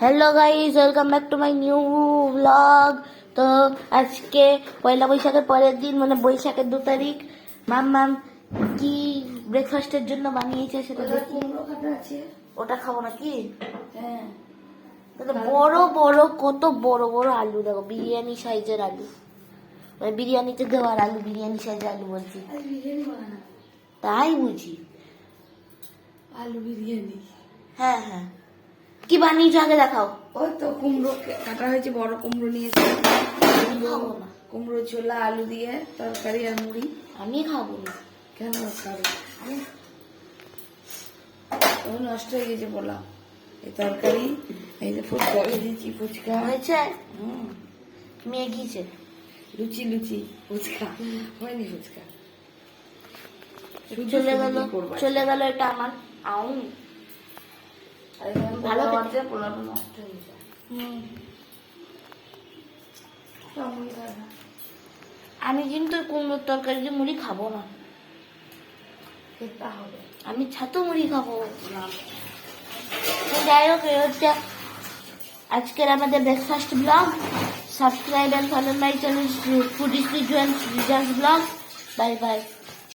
Hello guys, welcome back to my new blog. তো আজকে পয়লা বৈশাখের পরের দিন, মানে বৈশাখের 2 তারিখ। মাম কি ব্রেকফাস্টের জন্য বানিয়েছে সেটা দেখি। ওটা খাবো না কি? হ্যাঁ, বড় বড়, কত বড় বড় আলু, দেখো বিরিয়ানি সাইজের আলু, মানে বিরিয়ানিতে দেওয়ার আলু, বিরিয়ানি সাইজের আলু বলছি। বিরিয়ানি বানানো, তাই বুঝি। আলু বিরিয়ানি। হ্যাঁ হ্যাঁ, কি বানিয়েছো আগে দেখাও। ওই তো কুমড়ো কাটা হয়েছে, বড় কুমড়ো নিয়েছে। খাবো না, কুমড়ো ছোলা আলু দিয়ে তরকারি আর মুড়ি। আমি খাবো না। কেন খাবে? ও নষ্ট হয়ে গেছে বললাম। এই তরকারি, এই যে ফুচকা দিয়েছি, ফুচকা হয়েছে, হুম, মেগিছে। লুচি লুচি ফুচকা হয়নি, ফুচকা চলে গেল, চলে গেল এটা আমার। আউ ভালো ভালো আছে, পোলাওটা নষ্ট হয়ে যায়। আমি কিন্তু কুমড়োর তরকারি দিয়ে মুড়ি খাবো না, খেতে হবে। আমি ছাতু মুড়ি খাবো। তো যাই হোক, এই হচ্ছে আজকের আমাদের breakfast blog. Subscribe and follow my channel food street blog. Bye by.